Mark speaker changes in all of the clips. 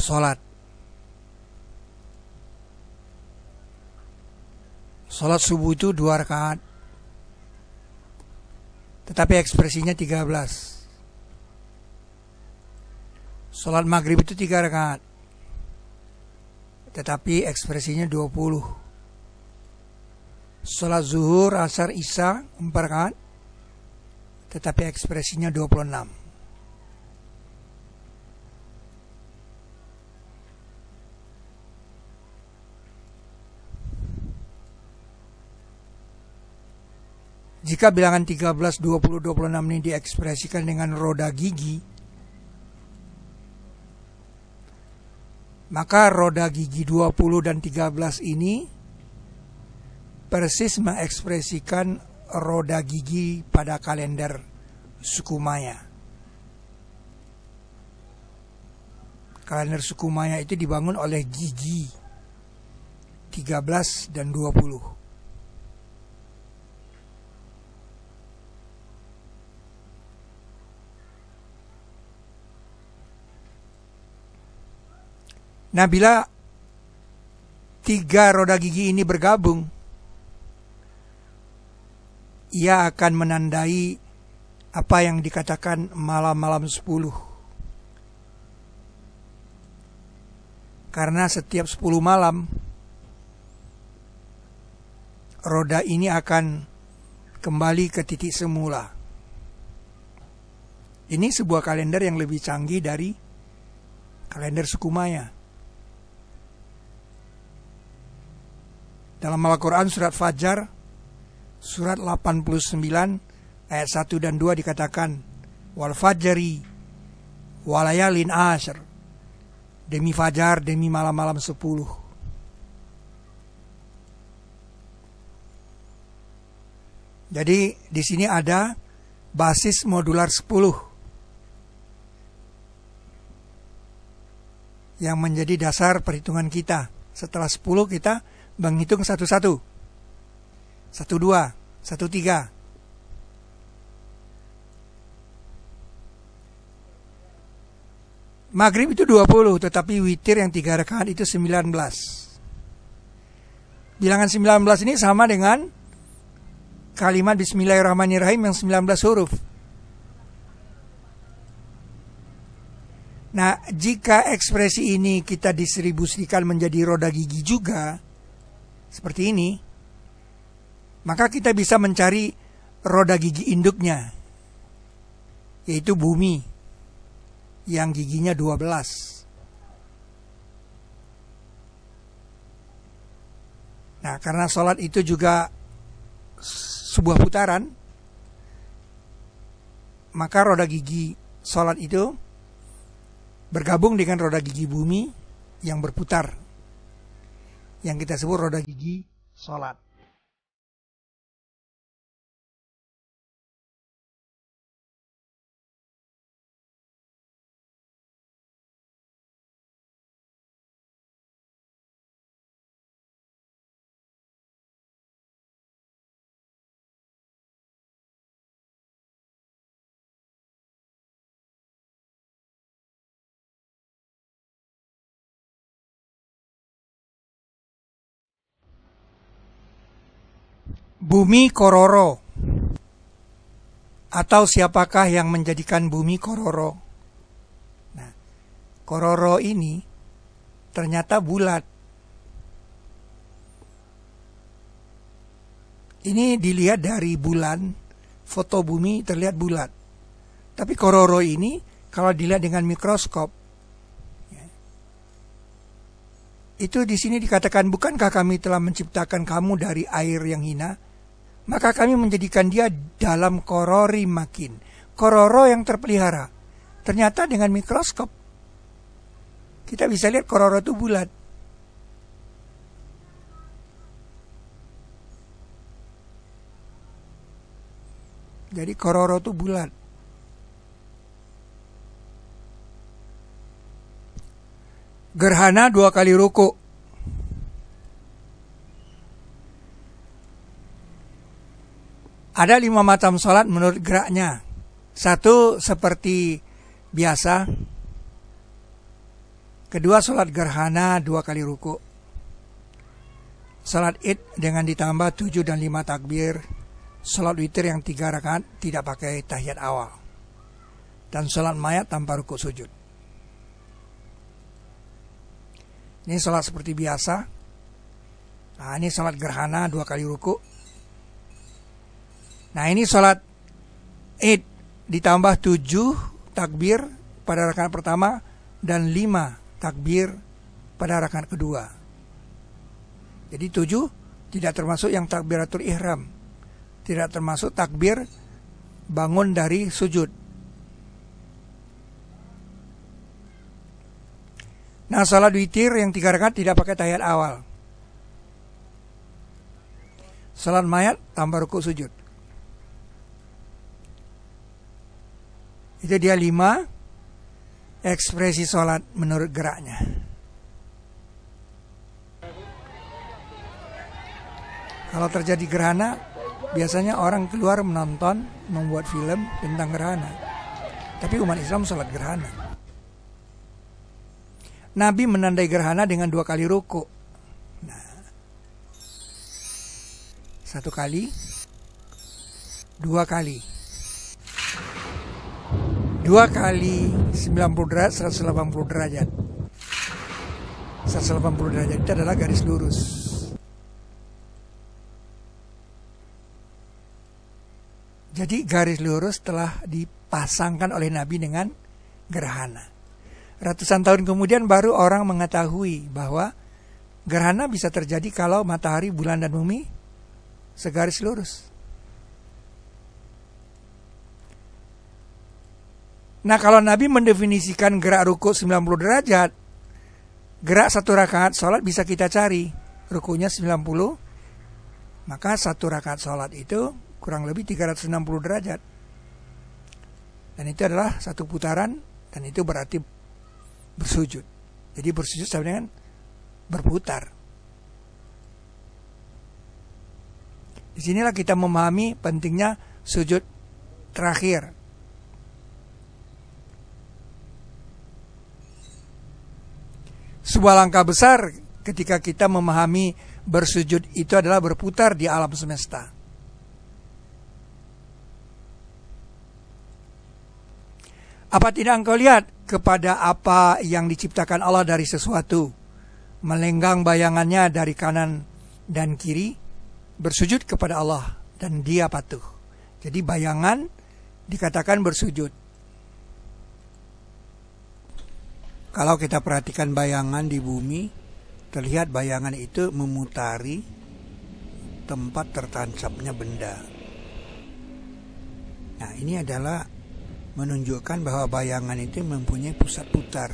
Speaker 1: sholat. Sholat subuh itu 2 rakaat, tetapi ekspresinya 13. Sholat maghrib itu 3 rakaat, tetapi ekspresinya 20. Sholat zuhur, asar, isya 4 rakaat, tetapi ekspresinya 26. Jika bilangan 13, 20, 26 ini diekspresikan dengan roda gigi, maka roda gigi 20 dan 13 ini persis mengekspresikan roda gigi pada kalender suku Maya. Kalender suku Maya itu dibangun oleh gigi 13 dan 20. Nah, bila 3 roda gigi ini bergabung, ia akan menandai apa yang dikatakan malam-malam 10. Karena setiap 10 malam, roda ini akan kembali ke titik semula. Ini sebuah kalender yang lebih canggih dari kalender suku Maya. Dalam Al-Quran surat Fajar, surat 89 ayat 1 dan 2 dikatakan, wal fajri walayalin ashr, demi fajar, demi malam-malam 10. Jadi di sini ada basis modular 10 yang menjadi dasar perhitungan kita. Setelah 10 kita menghitung satu-satu. 1, 2, 1, 3. Maghrib itu 20, tetapi witir yang 3 rakaat itu 19. Bilangan 19 ini sama dengan kalimat Bismillahirrahmanirrahim yang 19 huruf. Nah, jika ekspresi ini kita distribusikan menjadi roda gigi juga, seperti ini, maka kita bisa mencari roda gigi induknya, yaitu bumi, yang giginya 12. Nah, karena sholat itu juga sebuah putaran, maka roda gigi sholat itu bergabung dengan roda gigi bumi yang berputar, yang kita sebut roda gigi sholat. Bumi Kororo, atau siapakah yang menjadikan bumi Kororo? Nah, Kororo ini ternyata bulat. Ini dilihat dari bulan, foto bumi terlihat bulat. Tapi Kororo ini kalau dilihat dengan mikroskop, itu di sini dikatakan, bukankah kami telah menciptakan kamu dari air yang hina? Maka kami menjadikan dia dalam korori makin. Kororo yang terpelihara. Ternyata dengan mikroskop kita bisa lihat kororo itu bulat. Jadi kororo itu bulat. Gerhana 2 kali ruku. Ada 5 macam sholat menurut geraknya. 1 seperti biasa, Kedua, sholat gerhana 2 kali ruku. Sholat id dengan ditambah 7 dan 5 takbir. Sholat witir yang 3 rakaat tidak pakai tahiyat awal. Dan sholat mayat tanpa ruku sujud. Ini sholat seperti biasa. Nah, ini sholat gerhana 2 kali ruku. Nah, ini sholat id ditambah 7 takbir pada rakaat pertama dan 5 takbir pada rakaat kedua. Jadi 7 tidak termasuk yang takbiratul ihram, tidak termasuk takbir bangun dari sujud. Nah, salat witir yang 3 rakaat tidak pakai tahiyat awal. Salat mayat tambah ruku sujud. Itu dia 5 ekspresi sholat menurut geraknya. Kalau terjadi gerhana, biasanya orang keluar menonton, membuat film tentang gerhana. Tapi umat Islam sholat gerhana. Nabi menandai gerhana dengan 2 kali ruku. Nah, 1 kali, 2 kali. 2 kali 90 derajat, 180 derajat. 180 derajat itu adalah garis lurus. Jadi garis lurus telah dipasangkan oleh Nabi dengan gerhana. Ratusan tahun kemudian baru orang mengetahui bahwa gerhana bisa terjadi kalau matahari, bulan, dan bumi segaris lurus. Nah, kalau Nabi mendefinisikan gerak ruku 90 derajat, gerak 1 rakaat sholat bisa kita cari. Rukunya 90, maka 1 rakaat sholat itu kurang lebih 360 derajat. Dan itu adalah 1 putaran, dan itu berarti bersujud. Jadi bersujud sama dengan berputar. Disinilah kita memahami pentingnya sujud terakhir. Sebuah langkah besar ketika kita memahami bersujud itu adalah berputar di alam semesta. Apa tidak engkau lihat kepada apa yang diciptakan Allah dari sesuatu, melenggang bayangannya dari kanan dan kiri, bersujud kepada Allah, dan dia patuh. Jadi bayangan dikatakan bersujud. Kalau kita perhatikan bayangan di bumi, terlihat bayangan itu memutari tempat tertancapnya benda. Nah, ini adalah menunjukkan bahwa bayangan itu mempunyai pusat putar.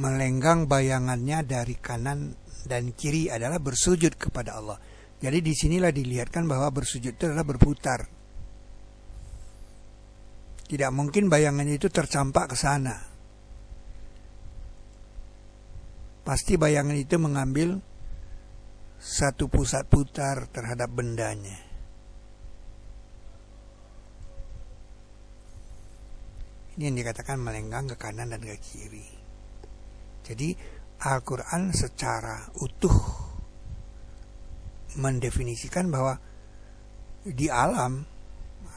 Speaker 1: Melenggang bayangannya dari kanan dan kiri adalah bersujud kepada Allah. Jadi disinilah dilihatkan bahwa bersujud itu adalah berputar. Tidak mungkin bayangan itu tercampak ke sana. Pasti bayangan itu mengambil satu pusat putar terhadap bendanya. Ini yang dikatakan melenggang ke kanan dan ke kiri. Jadi Al-Quran secara utuh mendefinisikan bahwa di alam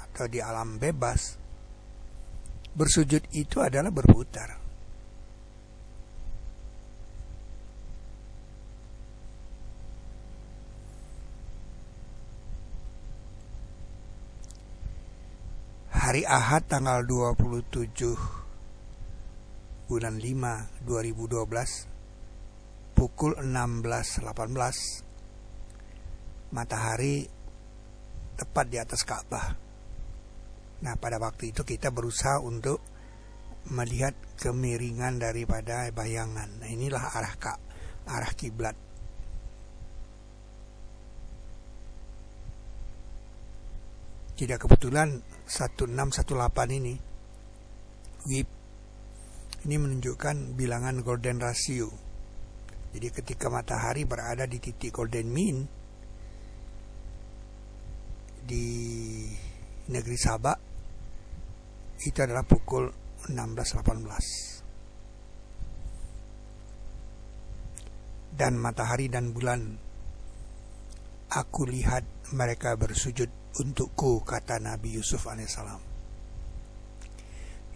Speaker 1: atau di alam bebas, bersujud itu adalah berputar. Hari Ahad tanggal 27 bulan 5 2012 pukul 16.18 matahari tepat di atas Ka'bah. Nah, pada waktu itu kita berusaha untuk melihat kemiringan daripada bayangan. Nah, inilah arah kiblat. Tidak kebetulan 1618 ini WIB ini menunjukkan bilangan golden ratio. Jadi ketika matahari berada di titik golden mean di negeri Sabak, itu adalah pukul 16.18. Dan matahari dan bulan, aku lihat mereka bersujud untukku, kata Nabi Yusuf alaihissalam.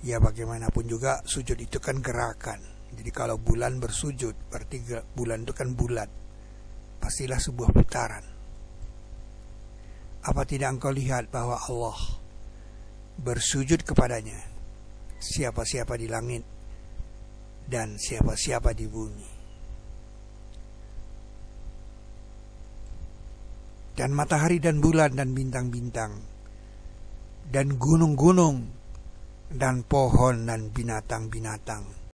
Speaker 1: Ya, bagaimanapun juga sujud itu kan gerakan. Jadi kalau bulan bersujud, berarti bulan itu kan bulat, pastilah sebuah putaran. Apa tidak engkau lihat bahwa Allah bersujud kepadanya siapa-siapa di langit dan siapa-siapa di bumi? Dan matahari dan bulan dan bintang-bintang dan gunung-gunung dan pohon dan binatang-binatang.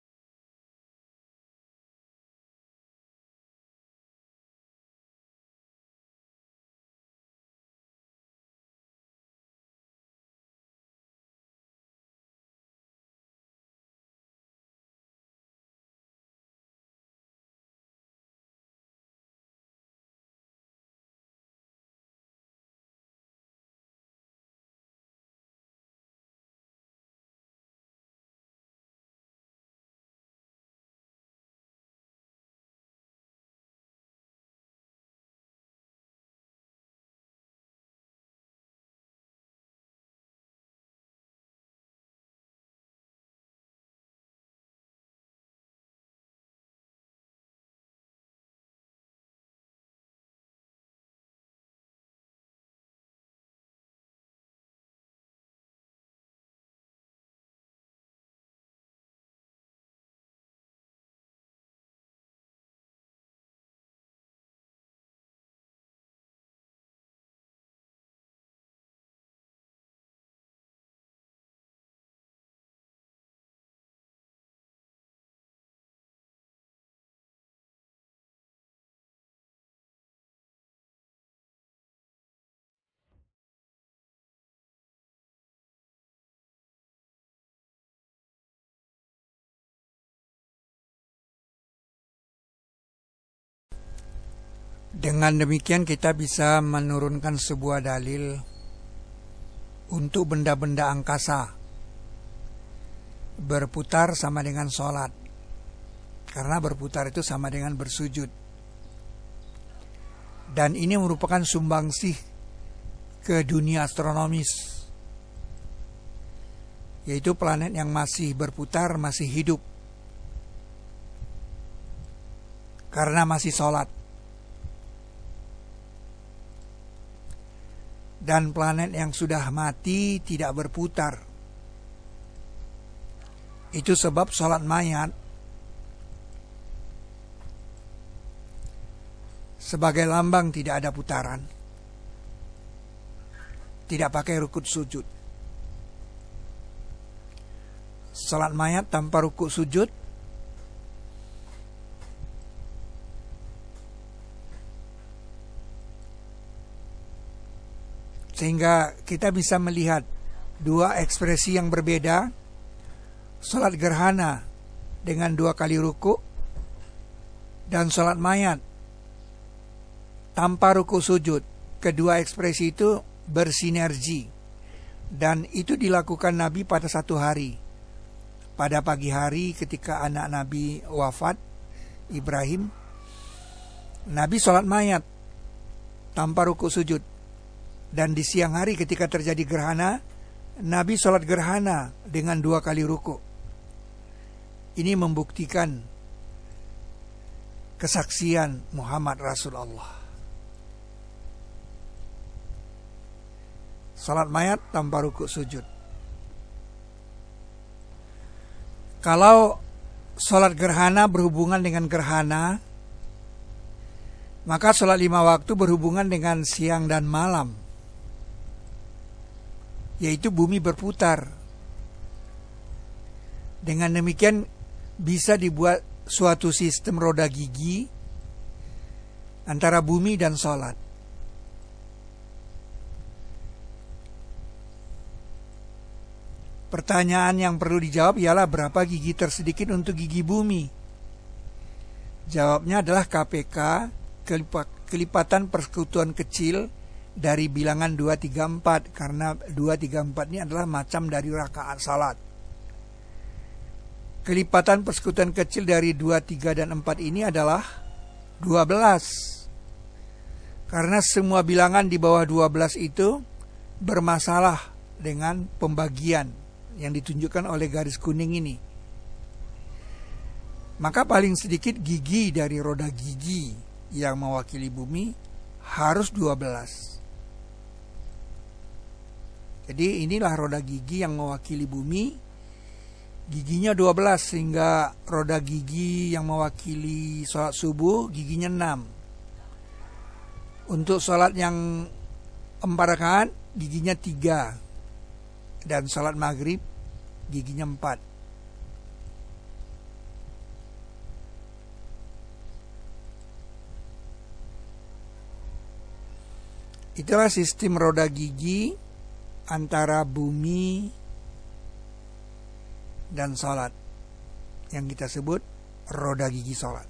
Speaker 1: Dengan demikian kita bisa menurunkan sebuah dalil untuk benda-benda angkasa berputar sama dengan sholat, karena berputar itu sama dengan bersujud. Dan ini merupakan sumbangsih ke dunia astronomis, yaitu planet yang masih berputar, masih hidup, karena masih sholat. Dan planet yang sudah mati tidak berputar. Itu sebab sholat mayat sebagai lambang tidak ada putaran, tidak pakai rukuk sujud. Sholat mayat tanpa rukuk sujud sehingga kita bisa melihat dua ekspresi yang berbeda. Sholat gerhana dengan 2 kali rukuk, dan sholat mayat tanpa rukuk sujud. Kedua ekspresi itu bersinergi, dan itu dilakukan Nabi pada satu hari. Pada pagi hari ketika anak Nabi wafat, Ibrahim, Nabi sholat mayat tanpa rukuk sujud. Dan di siang hari ketika terjadi gerhana, Nabi sholat gerhana dengan 2 kali rukuk. Ini membuktikan kesaksian Muhammad Rasulullah. Sholat mayat tanpa rukuk sujud. Kalau sholat gerhana berhubungan dengan gerhana, maka sholat 5 waktu berhubungan dengan siang dan malam, yaitu bumi berputar. Dengan demikian bisa dibuat suatu sistem roda gigi antara bumi dan sholat. Pertanyaan yang perlu dijawab ialah berapa gigi tersedikit untuk gigi bumi? Jawabnya adalah KPK, kelipatan persekutuan kecil dari bilangan 2, 3, 4, karena 2, 3, 4 ini adalah macam dari rakaat salat. Kelipatan persekutuan kecil dari 2, 3, dan 4 ini adalah 12. Karena semua bilangan di bawah 12 itu bermasalah dengan pembagian yang ditunjukkan oleh garis kuning ini. Maka paling sedikit gigi dari roda gigi yang mewakili bumi harus 12. Jadi inilah roda gigi yang mewakili bumi. Giginya 12, sehingga roda gigi yang mewakili sholat subuh giginya 6. Untuk sholat yang 4 rakaat giginya 3. Dan sholat maghrib giginya 4. Itulah sistem roda gigi antara bumi dan sholat yang kita sebut roda gigi sholat.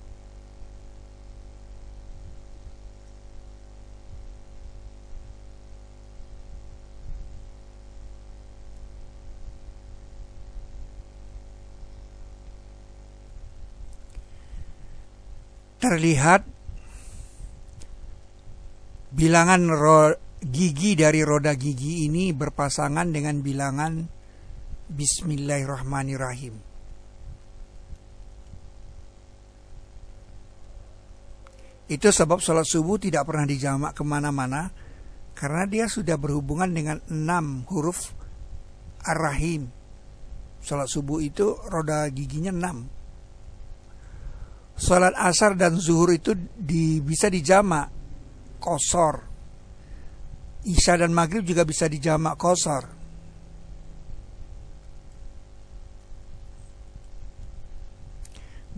Speaker 1: Terlihat bilangan gigi dari roda gigi ini berpasangan dengan bilangan Bismillahirrahmanirrahim. Itu sebab sholat subuh tidak pernah dijamak kemana-mana, karena dia sudah berhubungan dengan 6 huruf Ar-Rahim. Sholat subuh itu roda giginya 6. Sholat asar dan zuhur itu bisa dijamak qasar. Isya dan maghrib juga bisa dijamak qasar.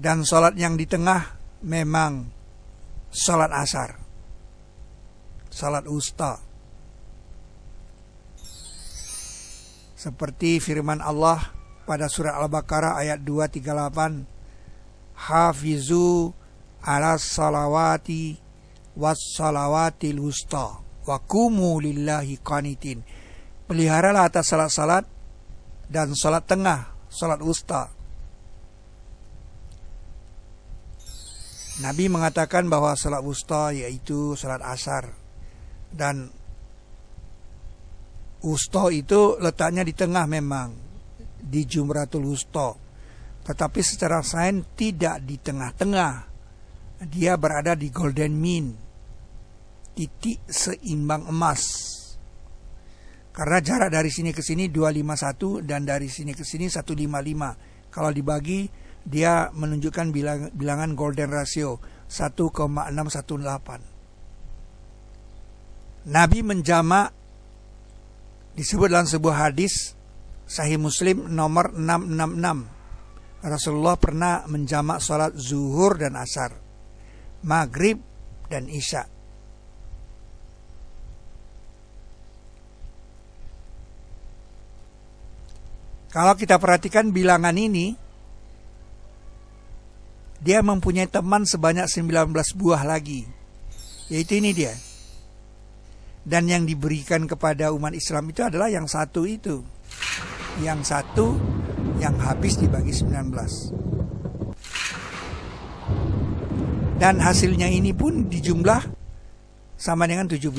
Speaker 1: Dan sholat yang di tengah memang sholat asar, sholat wusta. Seperti firman Allah pada surah Al-Baqarah ayat 238, hafizu ala salawati was salawatil wusta wa qumu lillahi qanitin. Peliharalah atas salat-salat dan salat tengah, salat wusta. Nabi mengatakan bahwa salat wusta yaitu salat asar, dan wusta itu letaknya di tengah memang, di Jumratul Wusta. Tetapi secara sains tidak di tengah-tengah. Dia berada di golden mean, titik seimbang emas. Karena jarak dari sini ke sini 251 dan dari sini ke sini 155. Kalau dibagi dia menunjukkan bilangan golden ratio 1,618. Nabi menjamak disebut dalam sebuah hadis Sahih Muslim nomor 666. Rasulullah pernah menjamak sholat zuhur dan asar, maghrib dan isya. Kalau kita perhatikan bilangan ini, dia mempunyai teman sebanyak 19 buah lagi. Yaitu ini dia. Dan yang diberikan kepada umat Islam itu adalah yang satu itu. Yang satu yang habis dibagi 19. Dan hasilnya ini pun dijumlah sama dengan 17.